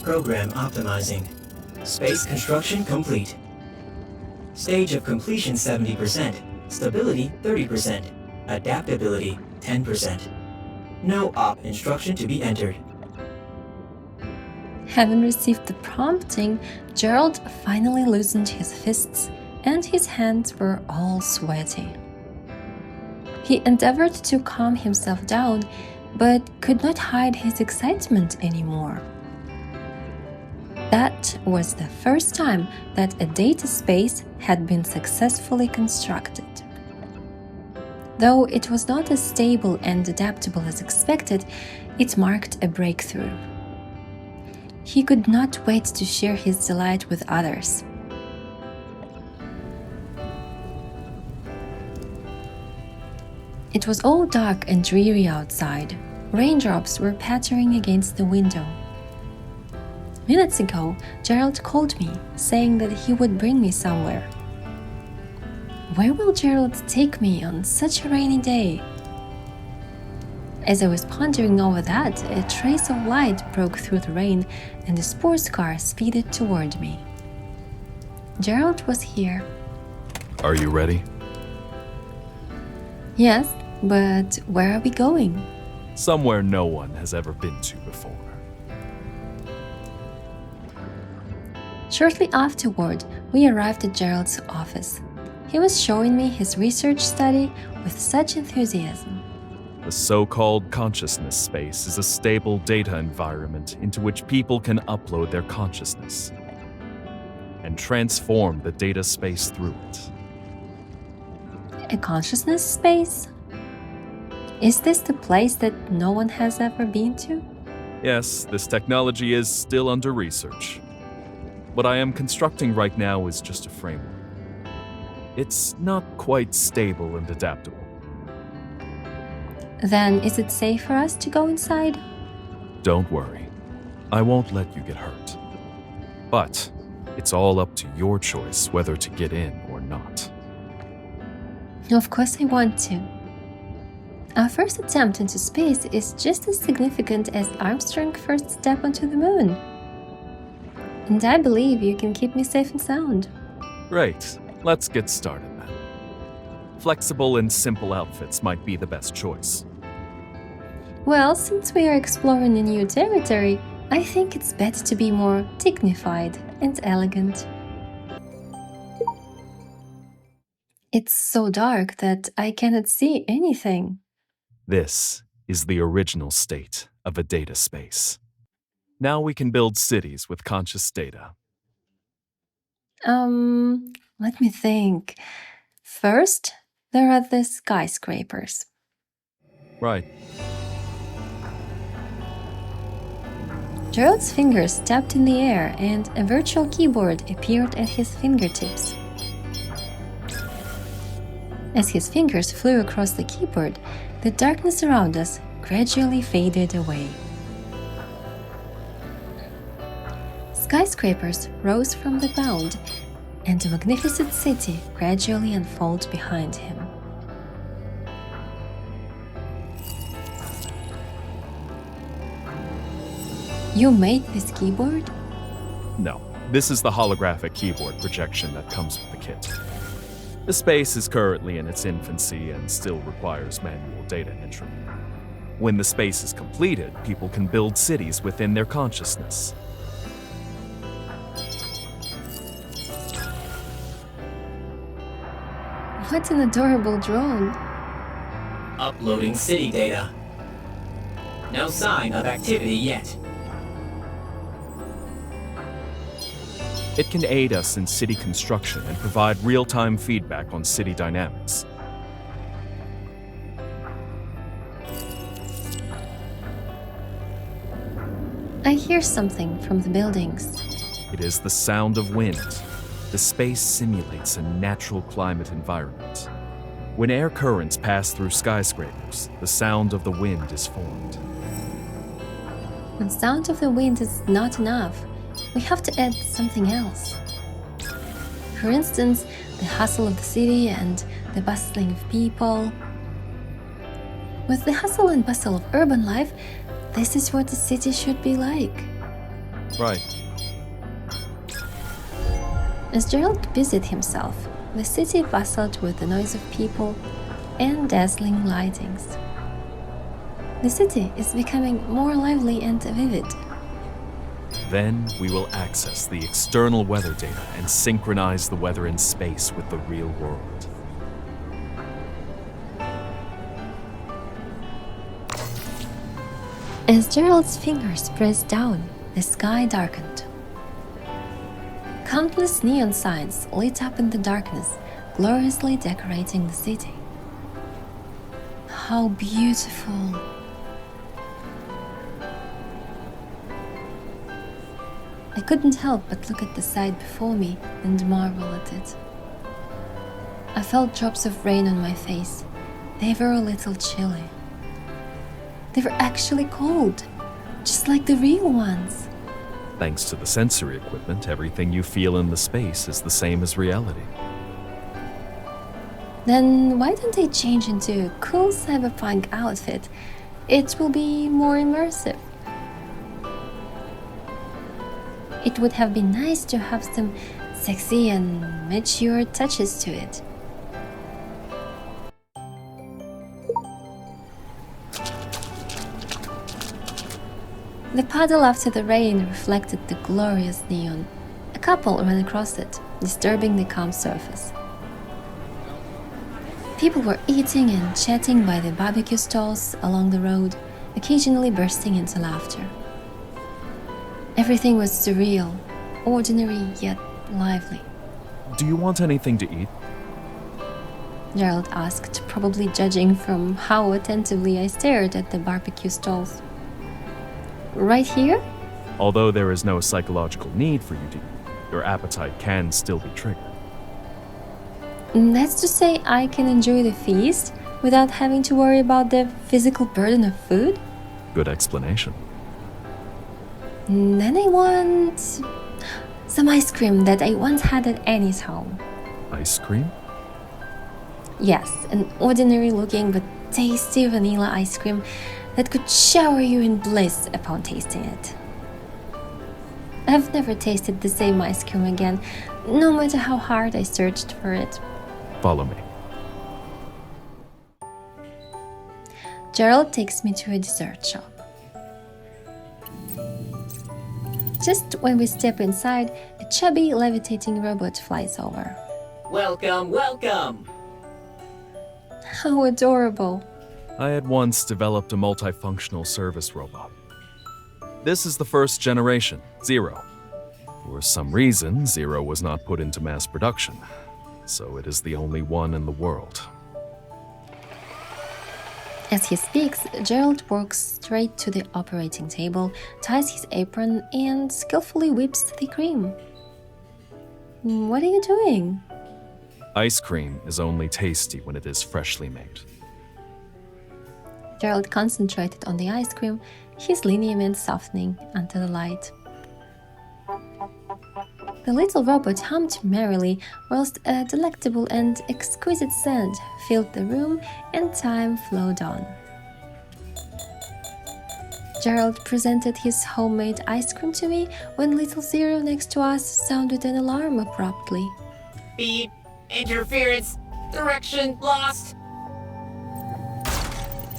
Program optimizing. Space construction complete. Stage of completion 70%. Stability 30%. Adaptability 10%. No op instruction to be entered. Having received the prompting, Gerald finally loosened his fists, and his hands were all sweaty. He endeavored to calm himself down, but could not hide his excitement anymore. That was the first time that a data space had been successfully constructed. Though it was not as stable and adaptable as expected, it marked a breakthrough. He could not wait to share his delight with others. It was all dark and dreary outside. Raindrops were pattering against the window. Minutes ago, Gerald called me, saying that he would bring me somewhere. Where will Gerald take me on such a rainy day? As I was pondering over that, a trace of light broke through the rain and a sports car speeded toward me. Gerald was here. Are you ready? Yes, but where are we going? Somewhere no one has ever been to before. Shortly afterward, we arrived at Gerald's office. He was showing me his research study with such enthusiasm. The so-called consciousness space is a stable data environment into which people can upload their consciousness and transform the data space through it. A consciousness space? Is this the place that no one has ever been to? Yes, this technology is still under research. What I am constructing right now is just a framework. It's not quite stable and adaptable. Then is it safe for us to go inside? Don't worry. I won't let you get hurt. But it's all up to your choice whether to get in or not. Of course I want to. Our first attempt into space is just as significant as Armstrong's first step onto the moon. And I believe you can keep me safe and sound. Great. Let's get started then. Flexible and simple outfits might be the best choice. Well, since we are exploring a new territory, I think it's better to be more dignified and elegant. It's so dark that I cannot see anything. This is the original state of a data space. Now we can build cities with conscious data. Let me think. First, there are the skyscrapers. Right. Gerald's fingers tapped in the air and a virtual keyboard appeared at his fingertips. As his fingers flew across the keyboard, the darkness around us gradually faded away. Skyscrapers rose from the ground, and a magnificent city gradually unfolded behind him. You made this keyboard? No, this is the holographic keyboard projection that comes with the kit. The space is currently in its infancy and still requires manual data entry. When the space is completed, people can build cities within their consciousness. What an adorable drone! Uploading city data. No sign of activity yet. It can aid us in city construction and provide real-time feedback on city dynamics. I hear something from the buildings. It is the sound of wind. The space simulates a natural climate environment. When air currents pass through skyscrapers, the sound of the wind is formed. The sound of the wind is not enough. We have to add something else. For instance, the hustle of the city and the bustling of people. With the hustle and bustle of urban life, this is what the city should be like. Right. As Gerald busied himself, the city bustled with the noise of people and dazzling lightings. The city is becoming more lively and vivid. Then we will access the external weather data and synchronize the weather in space with the real world. As Gerald's fingers pressed down, the sky darkened. Countless neon signs lit up in the darkness, gloriously decorating the city. How beautiful! I couldn't help but look at the sight before me and marvel at it. I felt drops of rain on my face. They were a little chilly. They were actually cold, just like the real ones. Thanks to the sensory equipment, everything you feel in the space is the same as reality. Then why don't I change into a cool cyberpunk outfit? It will be more immersive. It would have been nice to have some sexy and mature touches to it. The puddle after the rain reflected the glorious neon. A couple ran across it, disturbing the calm surface. People were eating and chatting by the barbecue stalls along the road, occasionally bursting into laughter. Everything was surreal, ordinary yet lively. Do you want anything to eat? Gerald asked, probably judging from how attentively I stared at the barbecue stalls. Right here? Although there is no psychological need for you to eat, your appetite can still be triggered. That's to say, I can enjoy the feast without having to worry about the physical burden of food? Good explanation. Then I want some ice cream that I once had at Annie's home. Ice cream? Yes, an ordinary looking but tasty vanilla ice cream that could shower you in bliss upon tasting it. I've never tasted the same ice cream again, no matter how hard I searched for it. Follow me. Gerald takes me to a dessert shop. Just when we step inside, a chubby, levitating robot flies over. Welcome, welcome! How adorable! I had once developed a multifunctional service robot. This is the first generation, Zero. For some reason, Zero was not put into mass production, so it is the only one in the world. As he speaks, Gerald walks straight to the operating table, ties his apron, and skillfully whips the cream. What are you doing? Ice cream is only tasty when it is freshly made. Gerald concentrated on the ice cream, his lineaments softening under the light. The little robot hummed merrily, whilst a delectable and exquisite scent filled the room and time flowed on. Gerald presented his homemade ice cream to me when little Zero next to us sounded an alarm abruptly. Beep! Interference! Direction lost!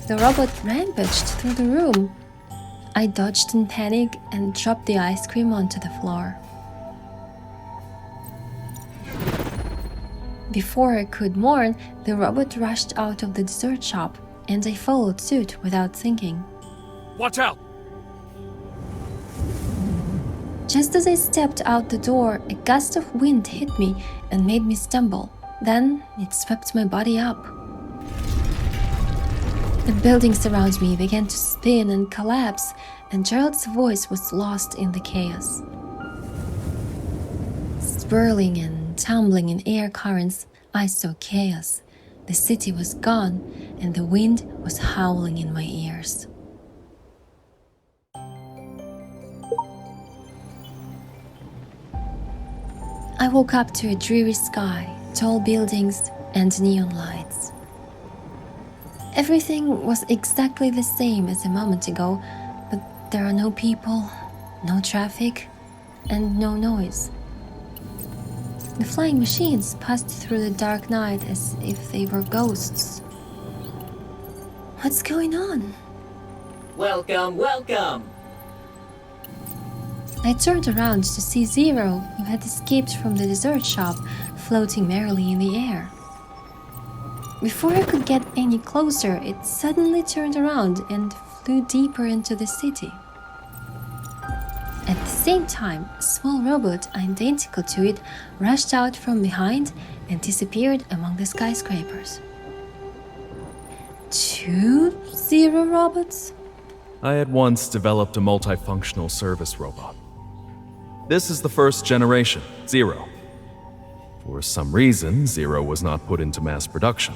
The robot rampaged through the room. I dodged in panic and dropped the ice cream onto the floor. Before I could mourn, the robot rushed out of the dessert shop, and I followed suit without thinking. Watch out! Just as I stepped out the door, a gust of wind hit me and made me stumble. Then it swept my body up. The buildings around me began to spin and collapse, and Gerald's voice was lost in the chaos. Swirling and tumbling in air currents, I saw chaos. The city was gone, and the wind was howling in my ears. I woke up to a dreary sky, tall buildings, and neon lights. Everything was exactly the same as a moment ago, but there are no people, no traffic, and no noise. The flying machines passed through the dark night as if they were ghosts. What's going on? Welcome, welcome. I turned around to see Zero, who had escaped from the dessert shop, floating merrily in the air. Before I could get any closer, it suddenly turned around and flew deeper into the city. At the same time, a small robot identical to it rushed out from behind and disappeared among the skyscrapers. 2 Zero robots? I had once developed a multifunctional service robot. This is the first generation, Zero. For some reason, Zero was not put into mass production,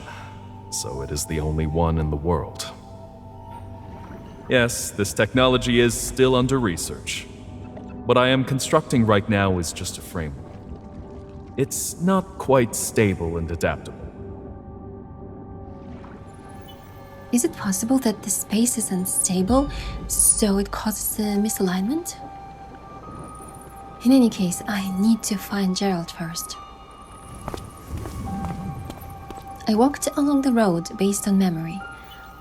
so it is the only one in the world. Yes, this technology is still under research. What I am constructing right now is just a framework. It's not quite stable and adaptable. Is it possible that the space is unstable, so it causes a misalignment? In any case, I need to find Gerald first. I walked along the road based on memory.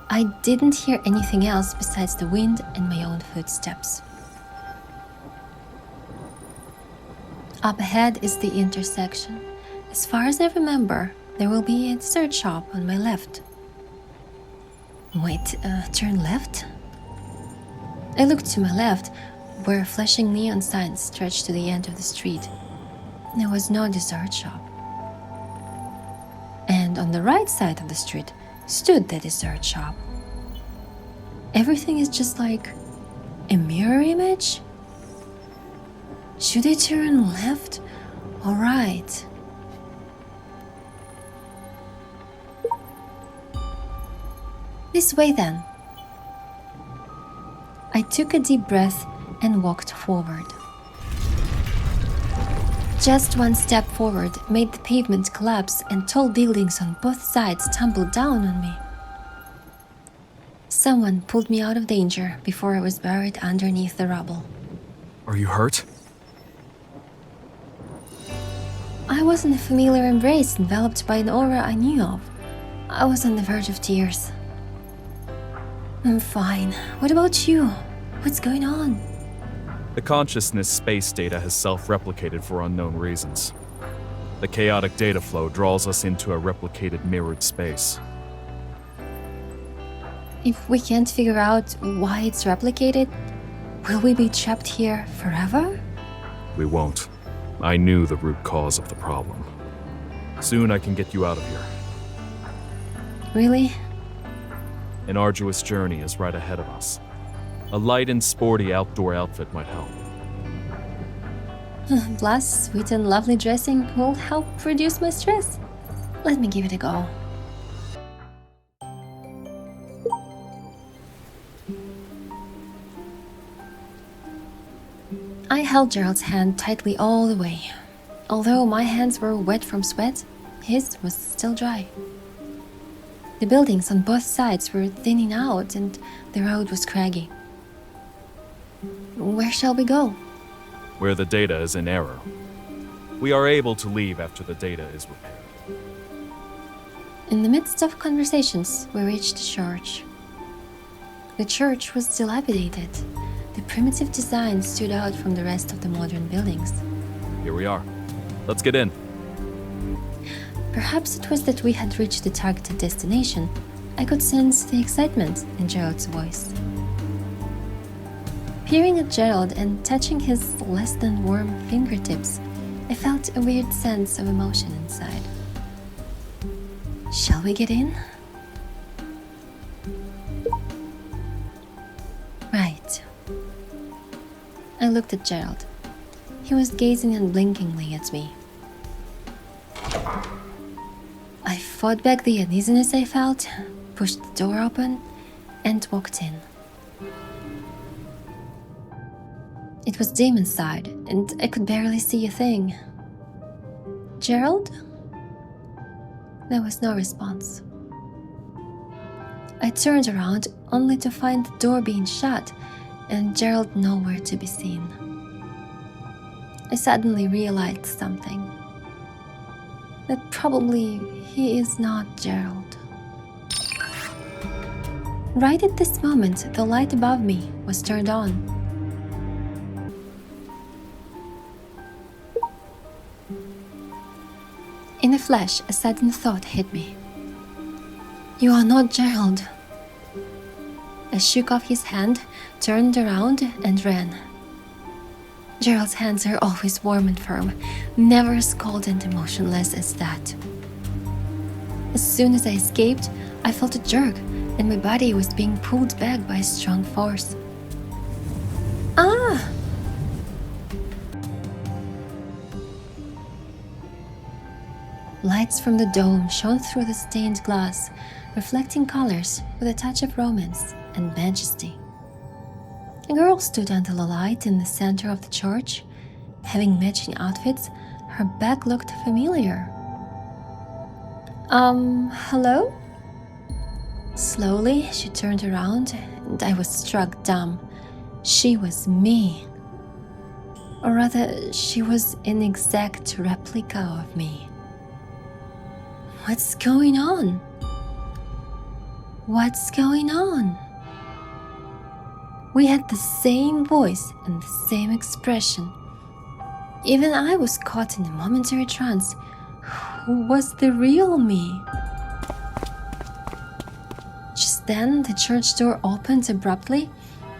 I didn't hear anything else besides the wind and my own footsteps. Up ahead is the intersection. As far as I remember, there will be a dessert shop on my left. Wait, turn left? I looked to my left, where flashing neon signs stretched to the end of the street. There was no dessert shop. And on the right side of the street stood the dessert shop. Everything is just like a mirror image? Should I turn left or right? This way then. I took a deep breath and walked forward. Just one step forward made the pavement collapse and tall buildings on both sides tumbled down on me. Someone pulled me out of danger before I was buried underneath the rubble. Are you hurt? I was in a familiar embrace enveloped by an aura I knew of. I was on the verge of tears. I'm fine. What about you? What's going on? The consciousness space data has self-replicated for unknown reasons. The chaotic data flow draws us into a replicated mirrored space. If we can't figure out why it's replicated, will we be trapped here forever? We won't. I knew the root cause of the problem. Soon I can get you out of here. Really? An arduous journey is right ahead of us. A light and sporty outdoor outfit might help. Plus, sweet and lovely dressing will help reduce my stress. Let me give it a go. I held Gerald's hand tightly all the way. Although my hands were wet from sweat, his was still dry. The buildings on both sides were thinning out and the road was craggy. Where shall we go? Where the data is in error. We are able to leave after the data is repaired. In the midst of conversations, we reached the church. The church was dilapidated. The primitive design stood out from the rest of the modern buildings. Here we are. Let's get in. Perhaps it was that we had reached the targeted destination. I could sense the excitement in Gerald's voice. Peering at Gerald and touching his less than warm fingertips, I felt a weird sense of emotion inside. Shall we get in? Right. I looked at Gerald. He was gazing unblinkingly at me. I fought back the uneasiness I felt, pushed the door open, and walked in. It was dim inside, and I could barely see a thing. Gerald? There was no response. I turned around only to find the door being shut and Gerald nowhere to be seen. I suddenly realized something. That probably he is not Gerald. Right at this moment, the light above me was turned on. In a flash, a sudden thought hit me. You are not Gerald. I shook off his hand, turned around, and ran. Gerald's hands are always warm and firm, never as cold and emotionless as that. As soon as I escaped, I felt a jerk, and my body was being pulled back by a strong force. Ah! Lights from the dome shone through the stained glass, reflecting colors with a touch of romance and majesty. A girl stood under the light in the center of the church. Having matching outfits, her back looked familiar. Hello? Slowly, she turned around, and I was struck dumb. She was me. Or rather, she was an exact replica of me. What's going on? What's going on? We had the same voice and the same expression. Even I was caught in a momentary trance. Who was the real me? Just then, the church door opened abruptly,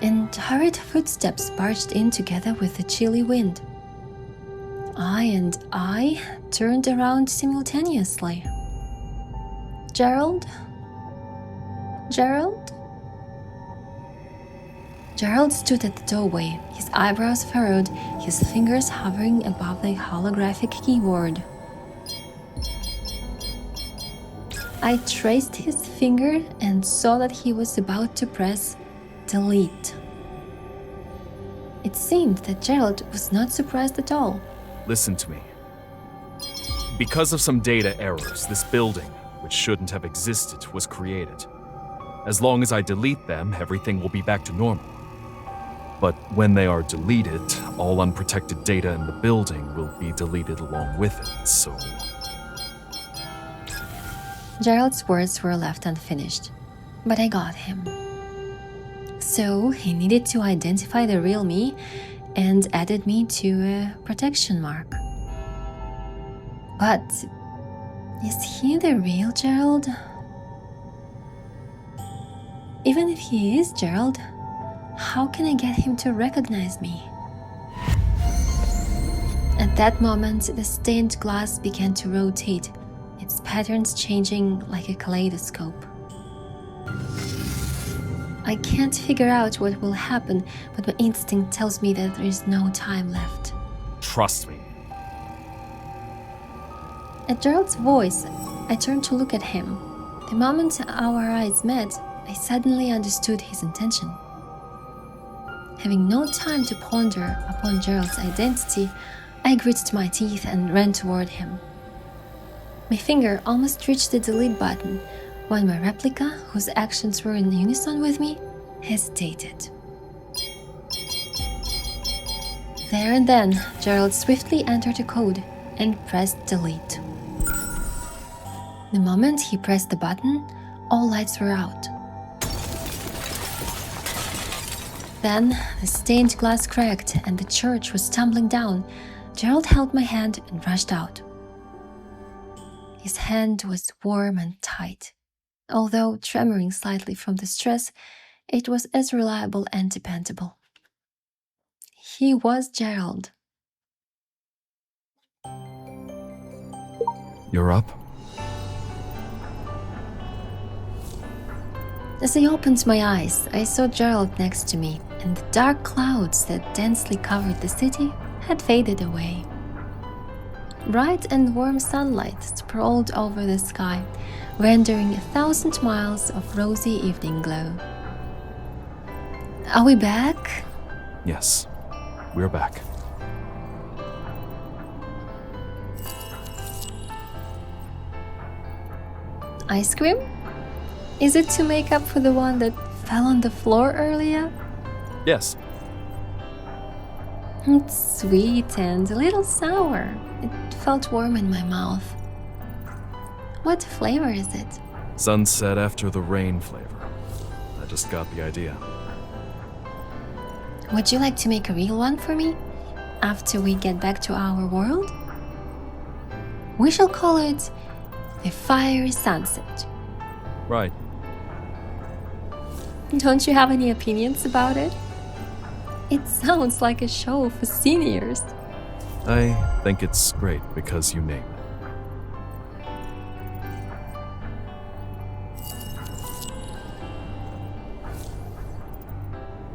and hurried footsteps barged in together with the chilly wind. I turned around simultaneously. Gerald? Gerald? Gerald stood at the doorway, his eyebrows furrowed, his fingers hovering above the holographic keyboard. I traced his finger and saw that he was about to press delete. It seemed that Gerald was not surprised at all. Listen to me. Because of some data errors, this building, which shouldn't have existed, was created. As long as I delete them, everything will be back to normal. But when they are deleted, all unprotected data in the building will be deleted along with it, so... Gerald's words were left unfinished, but I got him. So he needed to identify the real me and added me to a protection mark. But is he the real Gerald? Even if he is Gerald, how can I get him to recognize me? At that moment, the stained glass began to rotate, its patterns changing like a kaleidoscope. I can't figure out what will happen, but my instinct tells me that there is no time left. Trust me. At Gerald's voice, I turned to look at him. The moment our eyes met, I suddenly understood his intention. Having no time to ponder upon Gerald's identity, I gritted my teeth and ran toward him. My finger almost reached the delete button when my replica, whose actions were in unison with me, hesitated. There and then, Gerald swiftly entered a code and pressed delete. The moment he pressed the button, all lights were out. Then, the stained glass cracked and the church was tumbling down. Gerald held my hand and rushed out. His hand was warm and tight. Although tremoring slightly from the stress, it was as reliable and dependable. He was Gerald. You're up? As I opened my eyes, I saw Gerald next to me, and the dark clouds that densely covered the city had faded away. Bright and warm sunlight sprawled over the sky, rendering 1,000 miles of rosy evening glow. Are we back? Yes, we're back. Ice cream? Is it to make up for the one that fell on the floor earlier? Yes, It's sweet and a little sour. It felt warm in my mouth. What flavor is it? sunset after the rain flavor. I just got the idea. Would you like to make a real one for me? After we get back to our world? We shall call it the Fiery Sunset. Right. Don't you have any opinions about it? It sounds like a show for seniors. I think it's great because you name it.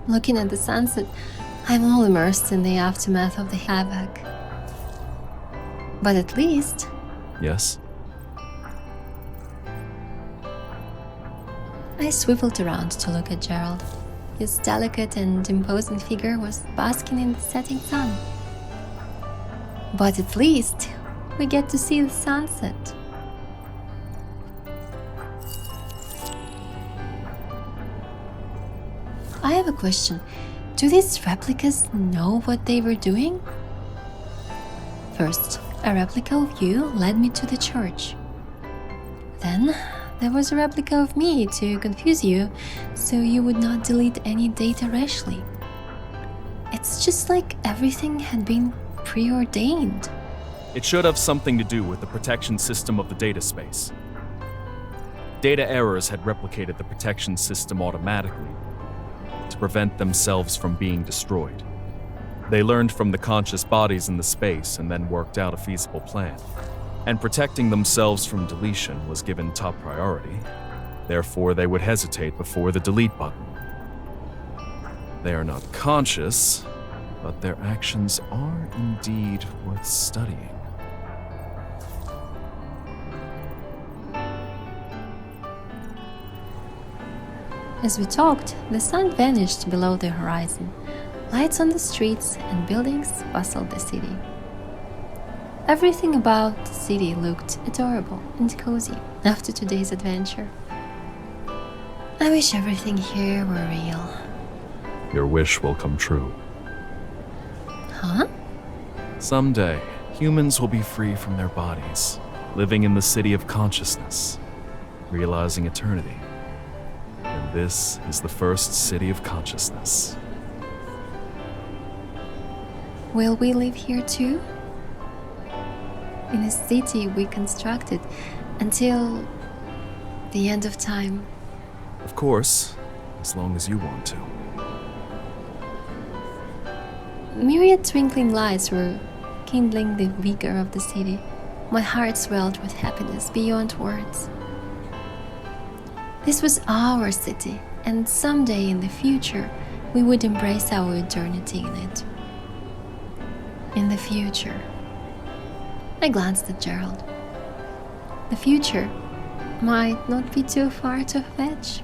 Looking at the sunset, I'm all immersed in the aftermath of the havoc. But at least, Yes? I swiveled around to look at Gerald. His delicate and imposing figure was basking in the setting sun. But at least, we get to see the sunset. I have a question. Do these replicas know what they were doing? First, a replica of you led me to the church. Then, there was a replica of me to confuse you, so you would not delete any data rashly. It's just like everything had been preordained. It should have something to do with the protection system of the data space. Data errors had replicated the protection system automatically to prevent themselves from being destroyed. They learned from the conscious bodies in the space and then worked out a feasible plan. And protecting themselves from deletion was given top priority. Therefore, they would hesitate before the delete button. They are not conscious, but their actions are indeed worth studying. As we talked, the sun vanished below the horizon. Lights on the streets and buildings bustled the city. Everything about the city looked adorable and cozy after today's adventure. I wish everything here were real. Your wish will come true. Huh? Someday, humans will be free from their bodies, living in the city of consciousness, realizing eternity. And this is the first city of consciousness. Will we live here too? In a city we constructed until the end of time. Of course, as long as you want to. Myriad twinkling lights were kindling the vigor of the city. My heart swelled with happiness beyond words. This was our city, and someday in the future, we would embrace our eternity in it. In the future. I glanced at Gerald. The future might not be too far to fetch.